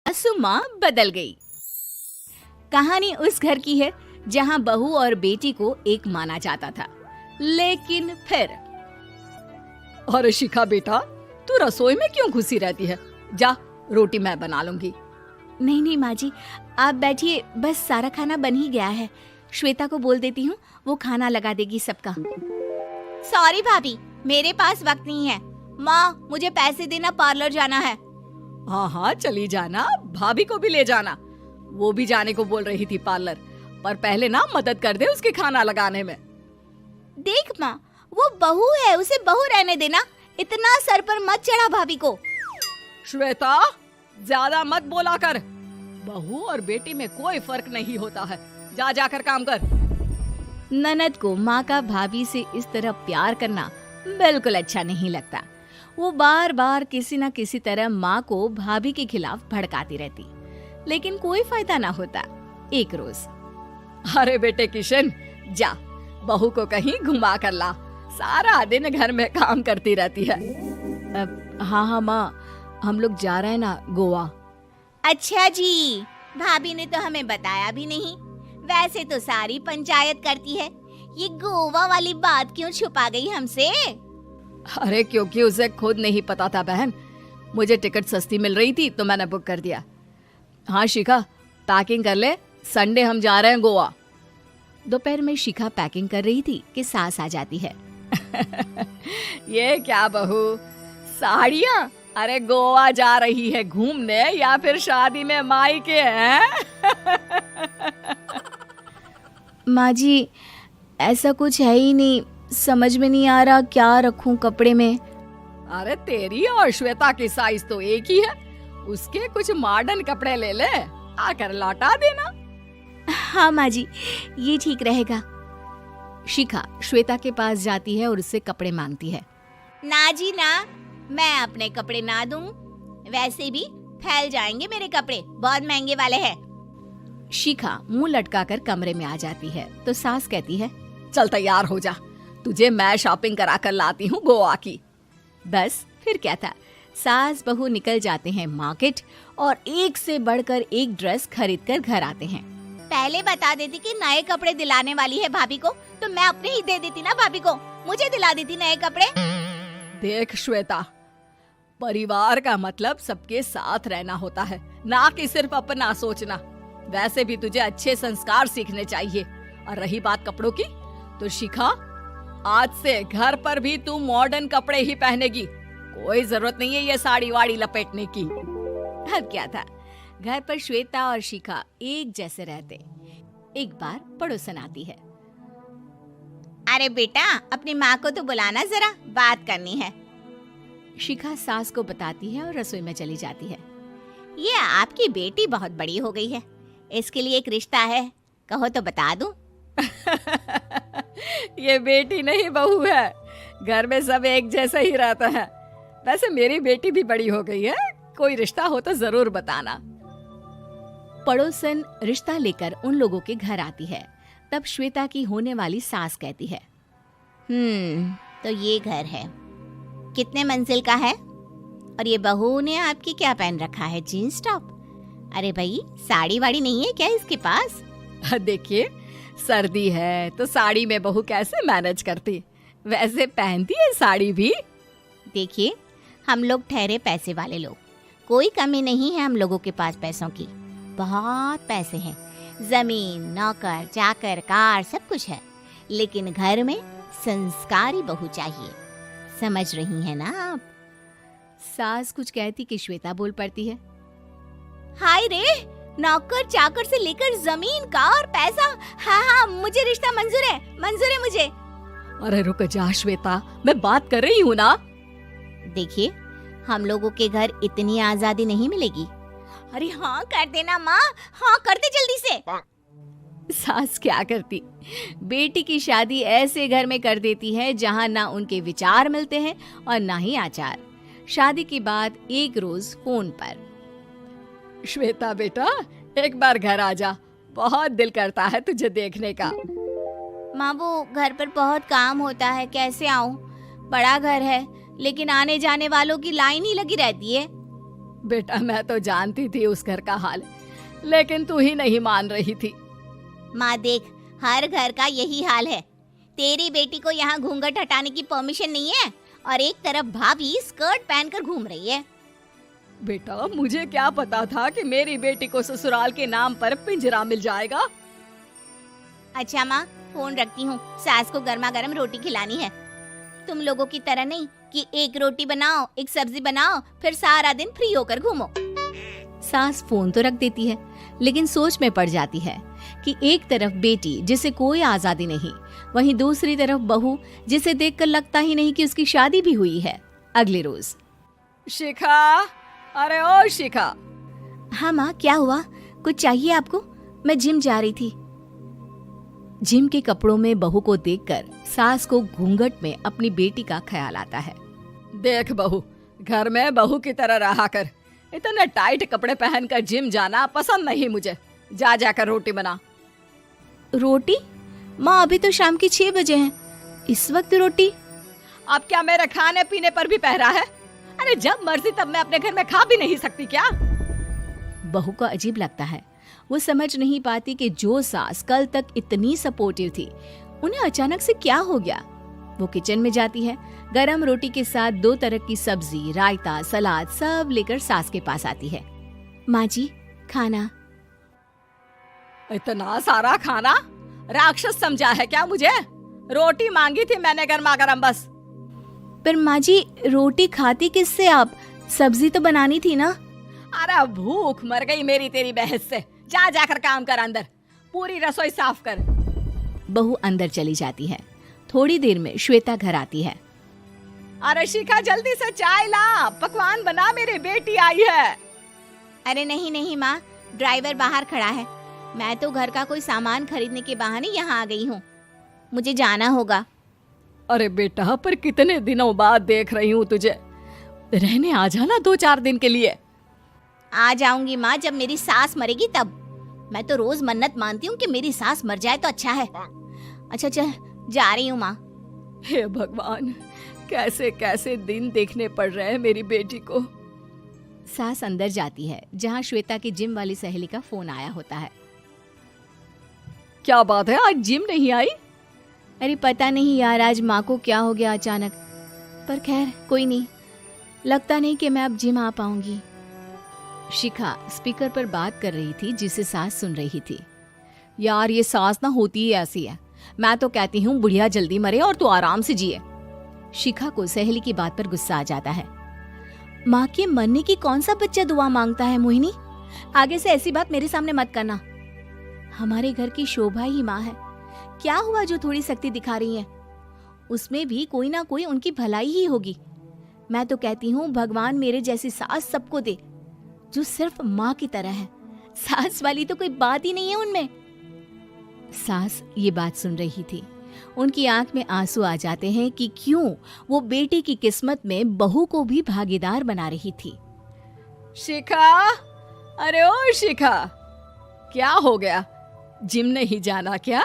सासू माँ बदल गई। कहानी उस घर की है जहाँ बहू और बेटी को एक माना जाता था, लेकिन फिर अरे शिखा बेटा, तू रसोई में क्यों घुसी रहती है? जा, रोटी मैं बना लूंगी। नहीं नहीं माँ जी, आप बैठिए, बस सारा खाना बन ही गया है। श्वेता को बोल देती हूँ, वो खाना लगा देगी सबका। सॉरी भाभी, मेरे पास वक्त नहीं है। माँ, मुझे पैसे देना, पार्लर जाना है। हाँ हाँ चली जाना, भाभी को भी ले जाना। वो भी जाने को बोल रही थी पार्लर, पर पहले ना मदद कर दे उसके खाना लगाने में। देख माँ, वो बहू है, उसे बहू रहने देना, इतना सर पर मत चढ़ा भाभी को। श्वेता, ज्यादा मत बोला कर। बहू और बेटी में कोई फर्क नहीं होता है। जा जाकर काम कर। ननद को माँ का भाभी से इस तरह प्यार करना बिल्कुल अच्छा नहीं लगता। वो बार बार किसी न किसी तरह माँ को भाभी के खिलाफ भड़काती रहती, लेकिन कोई फायदा ना होता। एक रोज, अरे बेटे किशन, जा बहू को कहीं घुमा कर ला, सारा दिन घर में काम करती रहती है। हाँ माँ, हम लोग जा रहे हैं ना गोवा। अच्छा जी, भाभी ने तो हमें बताया भी नहीं। वैसे तो सारी पंचायत करती है, ये गोवा वाली बात क्यों छुपा गई हमसे? अरे क्योंकि उसे खुद नहीं पता था बहन। मुझे टिकट सस्ती मिल रही थी तो मैंने बुक कर दिया। हाँ शिखा, पैकिंग कर ले, संडे हम जा रहे हैं गोवा। दोपहर में शिखा पैकिंग कर रही थी कि सास आ जाती है। ये क्या बहू, साड़ियाँ? अरे गोवा जा रही है घूमने या फिर शादी में मायके हैं? माँ जी, ऐसा कुछ है ही नहीं, समझ में नहीं आ रहा क्या रखूं कपड़े में। अरे तेरी और श्वेता की साइज तो एक ही है, उसके कुछ मॉडर्न कपड़े ले ले, आकर लौटा देना। हाँ माँ जी, ये ठीक रहेगा। शिखा श्वेता के पास जाती है और उससे कपड़े मांगती है। ना जी ना, मैं अपने कपड़े ना दूं, वैसे भी फैल जाएंगे मेरे कपड़े, बहुत महंगे वाले हैं। शिखा मुंह लटकाकर कमरे में आ जाती है तो सास कहती है, चल तैयार हो जा, तुझे मैं शॉपिंग करा कर लाती हूँ गोवा की। बस फिर क्या था, सास बहू निकल जाते हैं मार्केट और एक से बढ़कर एक ड्रेस खरीद कर घर आते हैं। पहले बता देती कि नए कपड़े दिलाने वाली है भाभी को, तो मैं अपने ही दे देती ना भाभी को, मुझे दिला देती नए कपड़े। देख श्वेता, परिवार का मतलब सबके साथ रहना होता है, ना कि सिर्फ अपना सोचना। वैसे भी तुझे अच्छे संस्कार सीखने चाहिए। और रही बात कपड़ों की, तो शिखा, आज से घर पर भी तू मॉडर्न कपड़े ही पहनेगी। कोई जरूरत नहीं है ये साड़ी वाड़ी लपेटने की। अब क्या था, घर पर श्वेता और शिखा एक जैसे रहते। एक बार पड़ोसन आती है। अरे बेटा, अपनी माँ को तो बुलाना, जरा बात करनी है। शिखा सास को बताती है और रसोई में चली जाती है। ये आपकी बेटी बहुत बड़ी हो गई है, इसके लिए एक रिश्ता है, कहो तो बता दूं। ये बेटी नहीं बहू है, घर में सब एक जैसा ही रहता है। वैसे मेरी बेटी भी बड़ी हो गई है, कोई रिश्ता हो तो जरूर बताना। पड़ोसन रिश्ता लेकर उन लोगों के घर आती है। तब श्वेता की होने वाली सास कहती है, तो ये घर है, कितने मंजिल का है? और ये बहू ने आपकी क्या पहन रखा है, जीन्स टॉप? अरे भाई, साड़ी वाड़ी नहीं है क्या इसके पास? देखिए, सर्दी है तो साड़ी में बहू कैसे मैनेज करती, वैसे पहनती है साड़ी भी। देखिए, हम लोग ठहरे पैसे वाले लोग, कोई कमी नहीं है हम लोगों के पास पैसों की, बहुत पैसे हैं, जमीन, नौकर चाकर, कार, सब कुछ है, लेकिन घर में संस्कारी बहू चाहिए, समझ रही हैं ना आप? सास कुछ कहती कि श्वेता बोल पड़ती है, हाय रे, नौकर चाकर से लेकर जमीन, कार, पैसा, हाँ हाँ मुझे रिश्ता मंजूर है, मंजूर है मुझे। अरे रुक जा श्वेता, मैं बात कर रही हूँ ना। देखिए, हम लोगों के घर इतनी आजादी नहीं मिलेगी। अरे हाँ कर देना माँ, हाँ कर दे जल्दी से। सास क्या करती, बेटी की शादी ऐसे घर में कर देती है जहाँ ना उनके विचार मिलते हैं और ना ही आचार। शादी के बाद एक रोज फोन पर, श्वेता बेटा, एक बार घर आ जा, बहुत दिल करता है तुझे देखने का। माँ, वो घर पर बहुत काम होता है, कैसे आऊँ? बड़ा घर है, लेकिन आने जाने वालों की लाइन ही लगी रहती है। बेटा मैं तो जानती थी उस घर का हाल, लेकिन तू ही नहीं मान रही थी। माँ देख, हर घर का यही हाल है। तेरी बेटी को यहाँ घूंघट हटाने की परमिशन नहीं है और एक तरफ भाभी स्कर्ट पहनकर घूम रही है। बेटा मुझे क्या पता था कि मेरी बेटी को ससुराल के नाम पर पिंजरा मिल जाएगा। अच्छा माँ, फोन रखती हूँ, सास को गर्मा गर्म रोटी खिलानी है। तुम लोगों की तरह नहीं कि एक रोटी बनाओ, एक सब्जी बनाओ, फिर सारा दिन फ्री होकर घूमो। सास फोन तो रख देती है, लेकिन सोच में पड़ जाती है कि एक तरफ बेटी जिसे कोई आजादी नहीं, वहीं दूसरी तरफ बहू जिसे देखकर लगता ही नहीं कि उसकी शादी भी हुई है। अगले रोज। शिखा, अरे ओ शिखा। हाँ माँ, क्या हुआ? कुछ चाहिए आपको? मैं जिम जा रही थी। जिम के कपड़ों में बहू को देखकर सास को घूंघट में अपनी बेटी का ख्याल आता है। देख बहू, घर में बहू की तरह रहा कर। इतने टाइट कपड़े पहनकर जिम जाना पसंद नहीं मुझे। जा जाकर रोटी बना। रोटी? माँ अभी तो शाम के 6 बजे हैं, इस वक्त रोटी? अब क्या मेरे खाने पीने पर भी पहरा है? अरे जब मर्जी तब मैं अपने घर में खा भी नहीं सकती क्या? बहू को अजीब लगता है। वो समझ नहीं पाती कि जो सास कल तक इतनी सपोर्टिव थी, उन्हें अचानक से क्या हो गया। वो किचन में जाती है, गरम रोटी के साथ 2 तरह की सब्जी, रायता, सलाद सब लेकर सास के पास आती है। माँ जी, खाना। इतना सारा खाना? राक्षस समझा है क्या मुझे? रोटी मांगी थी मैंने गर्मा गर्म बस। पर माँ जी, रोटी खाती किससे आप? सब्जी तो बनानी थी ना। अरे भूख मर गई मेरी तेरी बहस से। जा जाकर काम कर, अंदर पूरी रसोई साफ कर। बहू अंदर चली जाती है। थोड़ी देर में श्वेता घर आती है। अरे शिखा जल्दी से चाय ला, पकवान बना, मेरी बेटी आई है। अरे नहीं नहीं माँ, ड्राइवर बाहर खड़ा है। मैं तो घर का कोई सामान खरीदने के बहाने यहाँ आ गई हूँ, मुझे जाना होगा। अरे बेटा, पर कितने दिनों बाद देख रही हूँ तुझे, रहने आ जाना 2-4 दिन के लिए। आ जाऊंगी माँ, जब मेरी सास मरेगी तब। मैं तो रोज मन्नत मानती हूँ कि मेरी सास मर जाए तो अच्छा है। अच्छा चल, जा रही हूँ माँ। हे भगवान, कैसे कैसे दिन देखने पड़ रहे हैं मेरी बेटी को। सास अंदर जाती है, जहाँ श्वेता की जिम वाली सहेली का फोन आया होता है। क्या बात है, आज जिम नहीं आई? अरे पता नहीं यार, आज माँ को क्या हो गया अचानक। पर खैर कोई नहीं, लगता नहीं कि मैं अब जिम आ पाऊंगी। शिखा स्पीकर पर बात कर रही थी, जिसे सास सुन रही थी। यार ये सास ना होती ही ऐसी है। मैं तो कहती हूँ बुढ़िया जल्दी मरे और तू आराम से जिए। शिखा को सहेली की बात पर गुस्सा आ जाता है। माँ के मरने की कौन सा बच्चा दुआ मांगता है मोहिनी? आगे से ऐसी बात मेरे सामने मत करना। हमारे घर की शोभा ही माँ है। क्या हुआ जो थोड़ी शक्ति दिखा रही है? उसमें भी कोई ना कोई उनकी भलाई ही होगी। मैं तो कहती हूँ भगवान मेरे जैसी सास सबको दे, जो सिर्फ माँ की तरह है। सास वाली तो कोई बात ही नहीं है उनमें। सास ये बात सुन रही थी। उनकी आंख में आंसू आ जाते हैं कि क्यों वो बेटे की किस्मत में बहू को भी भागीदार बना रही थी। शिखा, अरे ओ शिखा, क्या हो गया? जिम नहीं जाना क्या?